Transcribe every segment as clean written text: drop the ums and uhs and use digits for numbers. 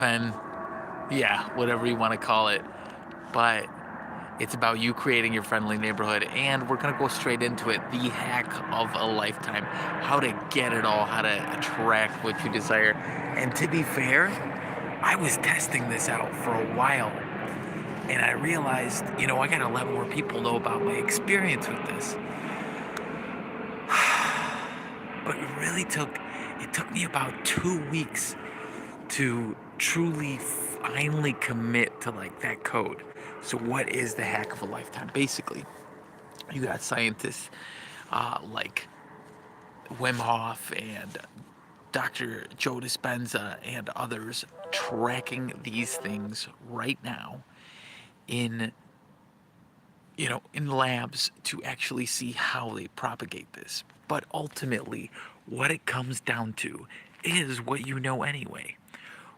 pen, yeah, whatever you want to call it. But it's about you creating your friendly neighborhood, and we're gonna go straight into it. The hack of a lifetime, how to get it all, how to attract what you desire. And to be fair, I was testing this out for a while, and I realized, I gotta let more people know about my experience with this. But it took me about 2 weeks to truly finally commit to like that code. So what is the hack of a lifetime? Basically, you got scientists like Wim Hof and Dr. Joe Dispenza and others tracking these things right now in in labs to actually see how they propagate this. But ultimately, what it comes down to is what you know anyway.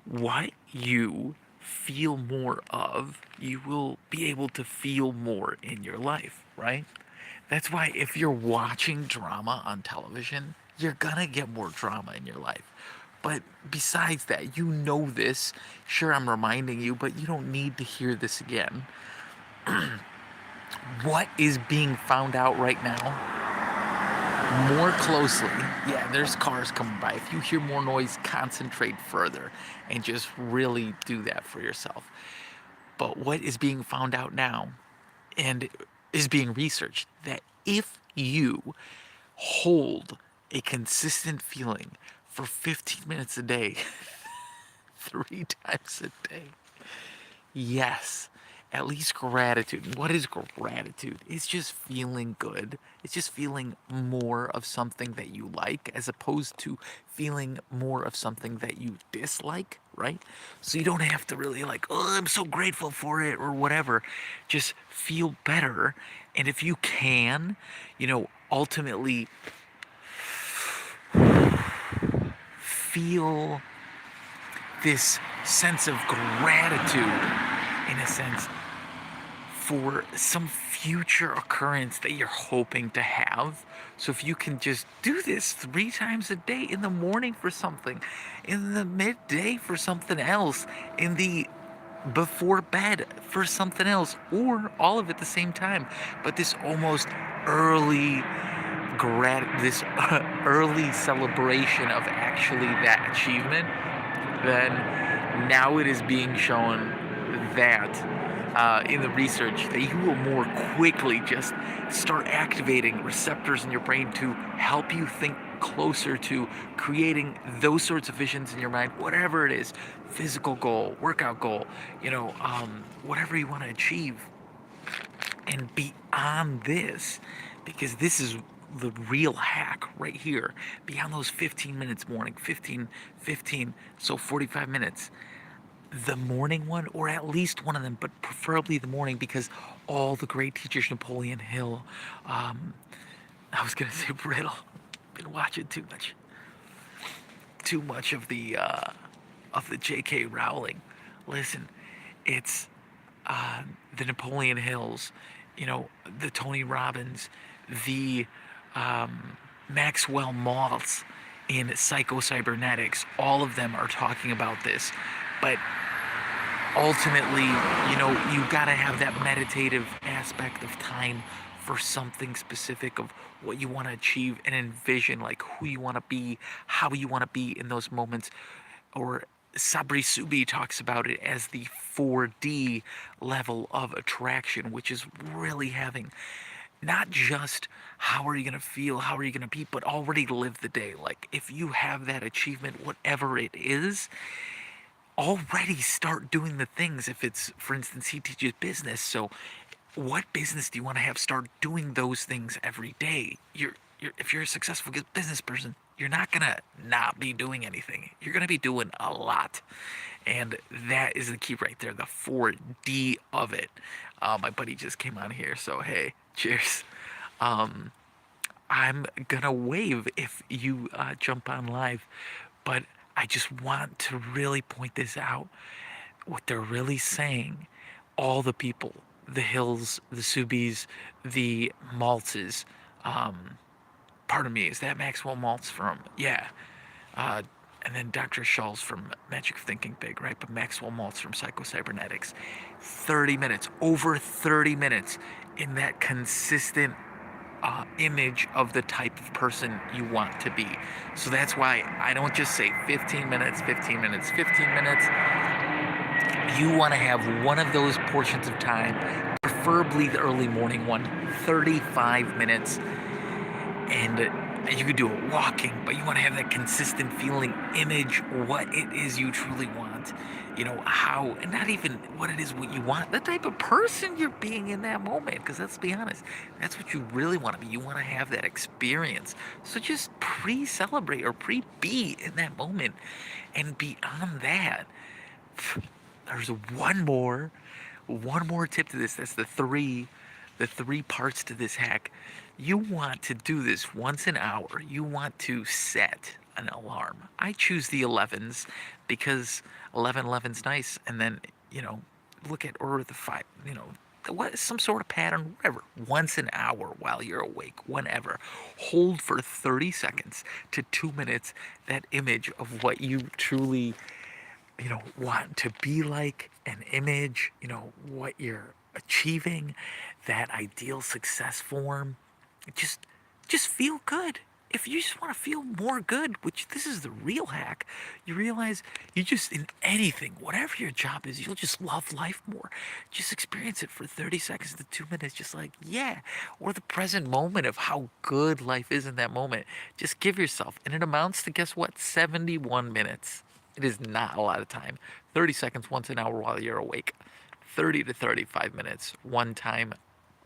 What you feel more of, you will be able to feel more in your life, right? That's why if you're watching drama on television, you're gonna get more drama in your life. But besides that, you know this. Sure, I'm reminding you, but you don't need to hear this again. What is being found out right now more closely? Yeah, there's cars coming by. If you hear more noise, concentrate further and just really do that for yourself. But what is being found out now and is being researched, that if you hold a consistent feeling for 15 minutes a day, 3 times a day, yes, at least gratitude. And what is gratitude? It's just feeling good. It's just feeling more of something that you like as opposed to feeling more of something that you dislike, right? So you don't have to really like, oh, I'm so grateful for it or whatever. Just feel better. And if you can, ultimately feel this sense of gratitude in a sense for some future occurrence that you're hoping to have. So if you can just do this 3 times a day, in the morning for something, in the midday for something else, in the before bed for something else, or all of it at the same time, but this almost early this early celebration of actually that achievement, then now it is being shown that in the research that you will more quickly just start activating receptors in your brain to help you think closer to creating those sorts of visions in your mind, whatever it is, physical goal, workout goal, whatever you want to achieve. And beyond this, because this is the real hack right here, beyond those 15 minutes morning, 15, so 45 minutes, the morning one, or at least one of them, but preferably the morning, because all the great teachers, Napoleon Hill, I was gonna say Brittle, been watching too much of the J.K. Rowling. Listen, it's the Napoleon Hills, the Tony Robbins, the Maxwell Maltz in Psycho-Cybernetics. All of them are talking about this, but ultimately, you gotta have that meditative aspect of time for something specific of what you want to achieve and envision, like who you want to be, how you want to be in those moments. Or Sabri Subi talks about it as the 4D level of attraction, which is really having not just how are you going to feel, how are you going to be, but already live the day. Like if you have that achievement, whatever it is, already start doing the things. If it's, for instance, he teaches business, so what business do you want to have? Start doing those things every day. If you're a successful business person, you're not gonna not be doing anything. You're gonna be doing a lot, and that is the key right there. The 4D of it. My buddy just came on here, so hey, cheers. I'm gonna wave if you jump on live, but I just want to really point this out. What they're really saying, all the people, the Hills, the Subies, the Maltzes, pardon me, is that Maxwell Maltz from? Yeah. And then Dr. Schultz from Magic of Thinking Big, right? But Maxwell Maltz from Psycho-Cybernetics. 30 minutes, over 30 minutes in that consistent image of the type of person you want to be. So that's why I don't just say 15 minutes, 15 minutes, 15 minutes. You want to have one of those portions of time, preferably the early morning one, 35 minutes. And you could do it walking, but you want to have that consistent feeling, image, what it is you truly want. You know, how, and not even what it is, what you want, the type of person you're being in that moment. Because let's be honest, that's what you really want to be. You want to have that experience. So just pre-celebrate or pre-be in that moment. And beyond that, there's one more tip to this. That's the three parts to this hack. You want to do this once an hour. You want to set an alarm. I choose the 11s because 11's nice. And then, look at, or the 5, what, some sort of pattern, whatever. Once an hour while you're awake, whenever. Hold for 30 seconds to 2 minutes that image of what you truly, want to be like, an image, what you're achieving, that ideal success form. Just feel good. If you just want to feel more good, which this is the real hack, you realize you just, in anything, whatever your job is, you'll just love life more. Just experience it for 30 seconds to 2 minutes, just like, yeah, or the present moment of how good life is in that moment. Just give yourself, and it amounts to, guess what, 71 minutes. It is not a lot of time. 30 seconds once an hour while you're awake. 30 to 35 minutes one time,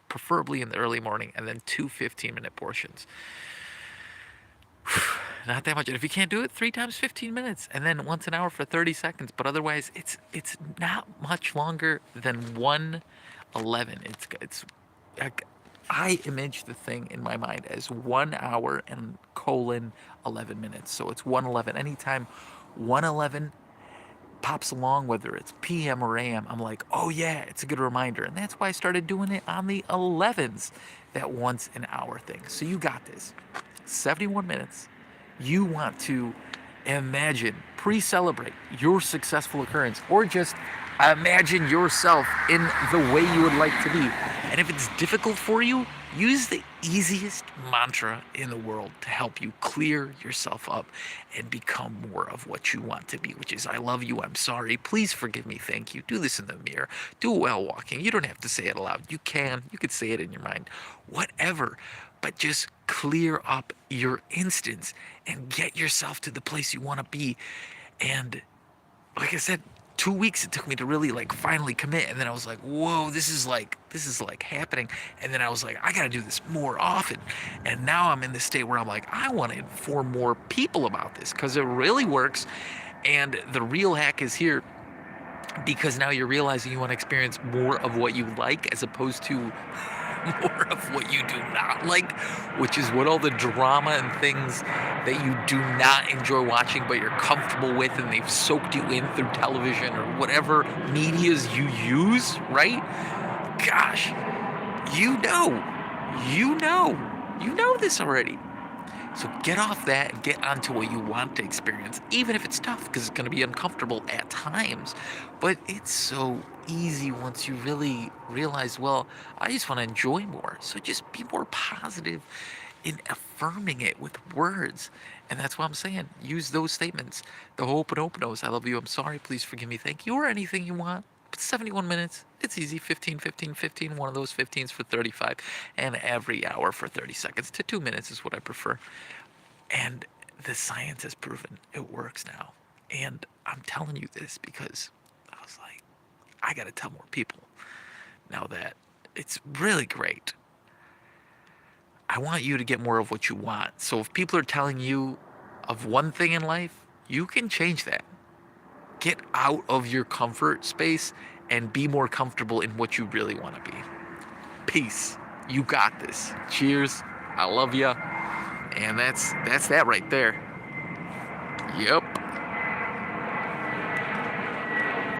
preferably in the early morning, and then 2 15-minute portions. Not that much. And if you can't do it, 3 times 15 minutes, and then once an hour for 30 seconds. But otherwise, it's not much longer than 1:11. I image the thing in my mind as 1 hour and colon 11 minutes. So it's 1:11. Anytime 1:11 pops along, whether it's PM or AM, I'm like, oh yeah, it's a good reminder. And that's why I started doing it on the 11s, that once an hour thing. So you got this. 71 minutes. You want to imagine, pre-celebrate your successful occurrence, or just imagine yourself in the way you would like to be. And if it's difficult for you, use the easiest mantra in the world to help you clear yourself up and become more of what you want to be, which is, I love you, I'm sorry, please forgive me, thank you. Do this in the mirror. Do it while walking. You don't have to say it aloud. You could say it in your mind. Whatever. But just clear up your instance and get yourself to the place you want to be. And like I said, 2 weeks it took me to really finally commit. And then I was like, whoa, this is like happening. And then I was like, I got to do this more often. And now I'm in this state where I'm like, I want to inform more people about this because it really works. And the real hack is here, because now you're realizing you want to experience more of what you like as opposed to more of what you do not like, which is what all the drama and things that you do not enjoy watching but you're comfortable with, and they've soaked you in through television or whatever medias you use, right? Gosh, you know this already. So get off that and get onto what you want to experience, even if it's tough, because it's going to be uncomfortable at times. But it's so easy once you really realize, well, I just want to enjoy more. So just be more positive in affirming it with words. And that's what I'm saying. Use those statements. The Ho'oponoponos, I love you, I'm sorry, please forgive me, thank you, or anything you want. 71 minutes. It's easy. 15, 15, 15. One of those 15s for 35. And every hour for 30 seconds to 2 minutes is what I prefer. And the science has proven it works now. And I'm telling you this because I was like, I got to tell more people now that it's really great. I want you to get more of what you want. So if people are telling you of one thing in life, you can change that. Get out of your comfort space and be more comfortable in what you really want to be. Peace. You got this. Cheers. I love ya. And that's that right there. Yep.